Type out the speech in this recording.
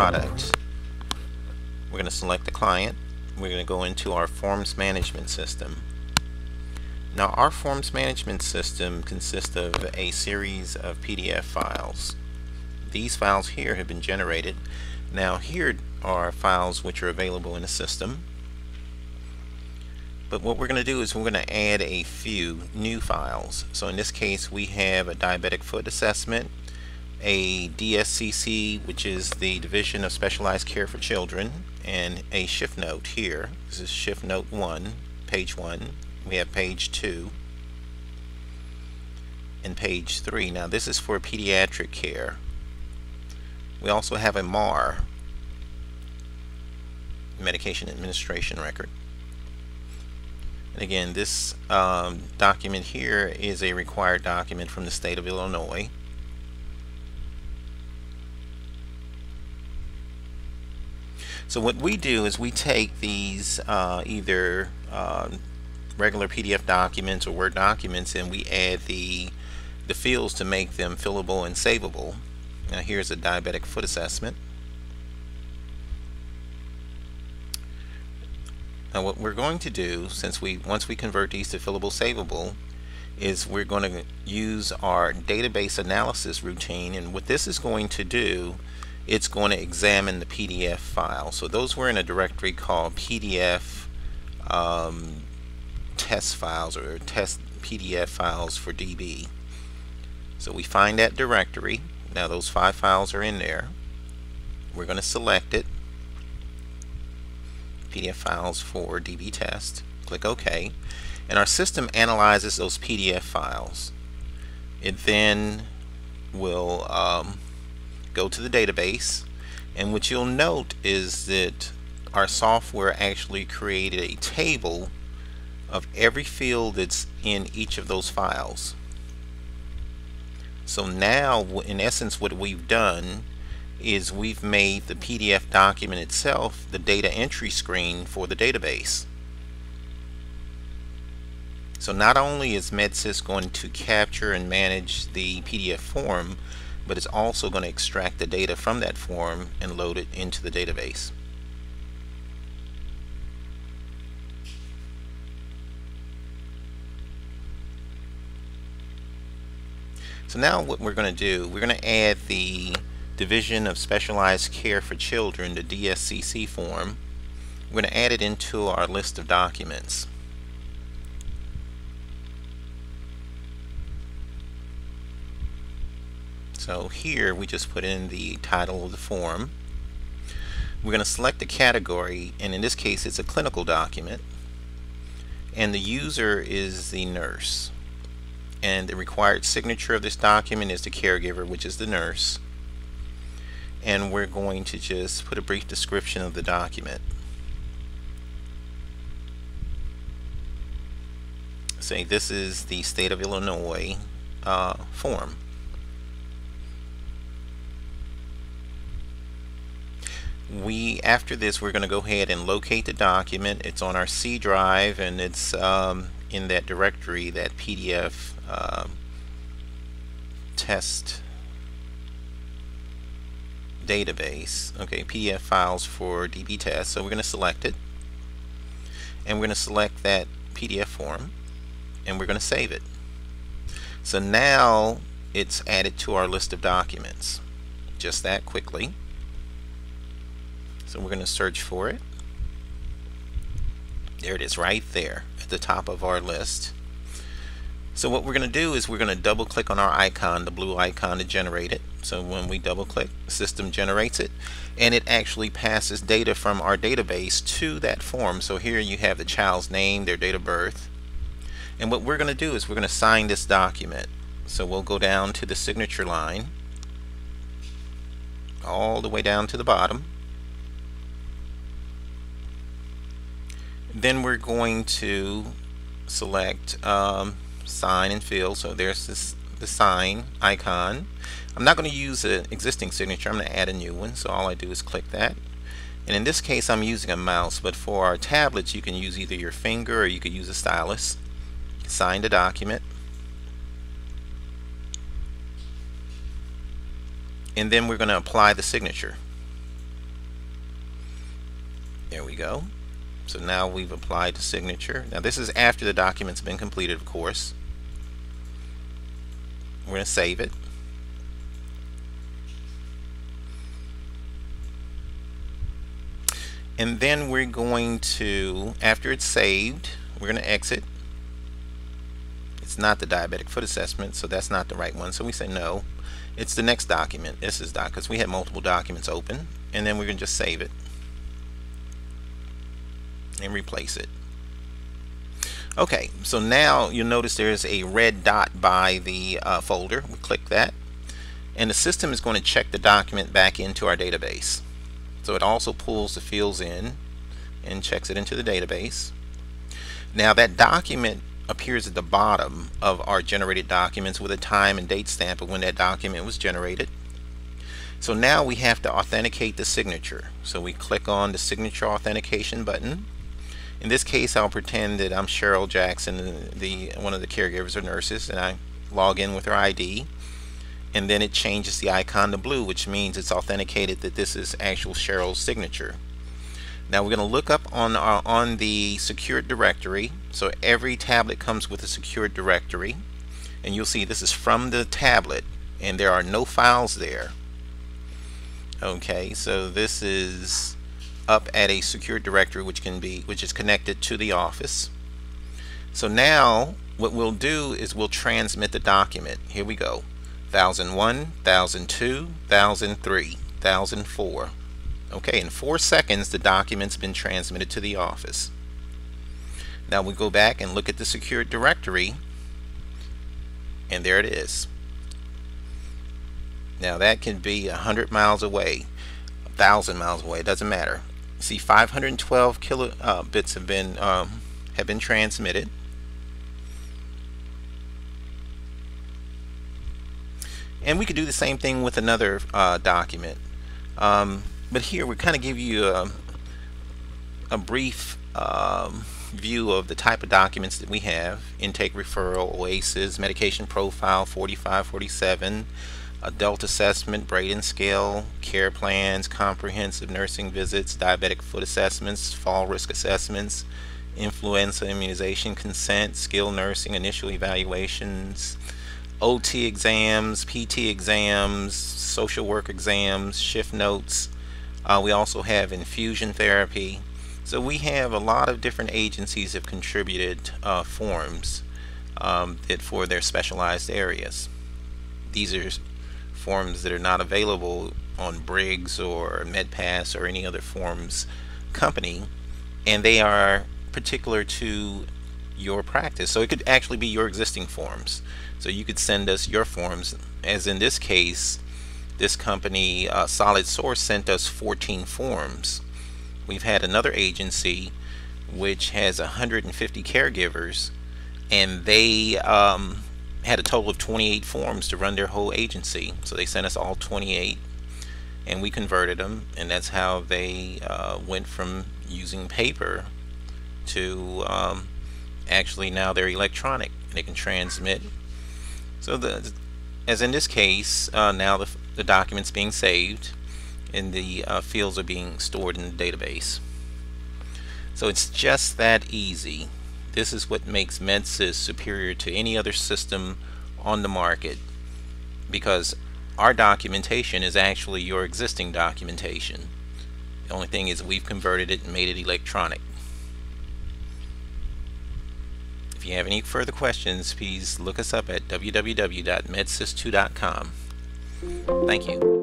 product. We're going to select the client. We're going to go into our forms management system. Now our forms management system consists of a series of PDF files. These files here have been generated. Now here are files which are available in the system. But what we're going to do is we're going to add a few new files. So in this case we have a diabetic foot assessment, a DSCC, which is the Division of Specialized Care for Children, and a shift note here. This is shift note 1, page 1. We have page 2 and page 3. Now this is for pediatric care. We also have a MAR, medication administration record. And again, this document here is a required document from the state of Illinois. So what we do is we take these either regular PDF documents or Word documents, and we add the fields to make them fillable and savable. Now here's a diabetic foot assessment. Now what we're going to do, since once we convert these to fillable savable, is we're going to use our database analysis routine, and what this is going to do, it's going to examine the PDF file. So those were in a directory called PDF test files, or test PDF files for DB. So we find that directory. Now those 5 files are in there. We're going to select it, PDF files for DB test. Click OK, and our system analyzes those PDF files. It then will go to the database, and what you'll note is that our software actually created a table of every field that's in each of those files. So now in essence what we've done is we've made the PDF document itself the data entry screen for the database. So not only is MEDSYS going to capture and manage the PDF form, but it's also going to extract the data from that form and load it into the database. So now what we're going to do, we're going to add the Division of Specialized Care for Children, the DSCC form. We're going to add it into our list of documents. So here we just put in the title of the form. We're going to select a category, and in this case it's a clinical document, and the user is the nurse, and the required signature of this document is the caregiver, which is the nurse. And we're going to just put a brief description of the document. Say this is the state of Illinois form. After this we're going to go ahead and locate the document. It's on our C drive, and it's in that directory, that PDF test database. Okay, PDF files for DB test. So we're going to select it, and we're going to select that PDF form, and we're going to save it. So now it's added to our list of documents just that quickly. So we're going to search for it. There it is, right there at the top of our list. So what we're going to do is we're going to double click on our icon, the blue icon, to generate it. So when we double click, the system generates it, and it actually passes data from our database to that form. So here you have the child's name, their date of birth, and what we're going to do is we're going to sign this document. So we'll go down to the signature line all the way down to the bottom. Then we're going to select sign and fill. So there's the sign icon. I'm not going to use an existing signature. I'm going to add a new one. So all I do is click that. And in this case I'm using a mouse, but for our tablets you can use either your finger or you could use a stylus. Sign the document. And then we're going to apply the signature. There we go. So now we've applied the signature. Now this is after the document's been completed, of course. We're going to save it. And then we're going to, after it's saved, we're going to exit. It's not the diabetic foot assessment, so that's not the right one. So we say no. It's the next document. This is because we had multiple documents open. And then we're going to just save it and replace it. Okay, so now you'll notice there's a red dot by the folder. We click that, and the system is going to check the document back into our database. So it also pulls the fields in and checks it into the database. Now that document appears at the bottom of our generated documents with a time and date stamp of when that document was generated. So now we have to authenticate the signature. So we click on the signature authentication button. In this case, I'll pretend that I'm Cheryl Jackson, one of the caregivers or nurses, and I log in with her ID. And then it changes the icon to blue, which means it's authenticated that this is actual Cheryl's signature. Now we're going to look up on the secured directory. So every tablet comes with a secured directory, and you'll see this is from the tablet, and there are no files there. Okay, so this is up at a secured directory which is connected to the office. So now what we'll do is we'll transmit the document. Here we go. 1001, 1002, 1003, 1004. Okay, in 4 seconds the document's been transmitted to the office. Now we go back and look at the secured directory, and there it is. Now that can be 100 miles away, 1,000 miles away, it doesn't matter. See, 512 kilobits have been transmitted. And we could do the same thing with another document. But here we kind of give you a brief view of the type of documents that we have: intake referral, OASIS, medication profile, 4547, adult assessment, Braden scale, care plans, comprehensive nursing visits, diabetic foot assessments, fall risk assessments, influenza immunization consent, skilled nursing initial evaluations, OT exams, PT exams, social work exams, shift notes. We also have infusion therapy. So we have a lot of different agencies have contributed forms for their specialized areas. These are forms that are not available on Briggs or MedPass or any other forms company, and they are particular to your practice. So it could actually be your existing forms. So you could send us your forms, as in this case, this company Solid Source sent us 14 forms. We've had another agency which has 150 caregivers, and they had a total of 28 forms to run their whole agency. So they sent us all 28, and we converted them, and that's how they went from using paper to actually now they're electronic. They can transmit. So as in this case, now the document's being saved, and the fields are being stored in the database. So it's just that easy. This is what makes MEDSYS superior to any other system on the market, because our documentation is actually your existing documentation. The only thing is we've converted it and made it electronic. If you have any further questions, please look us up at www.medsys2.com. Thank you.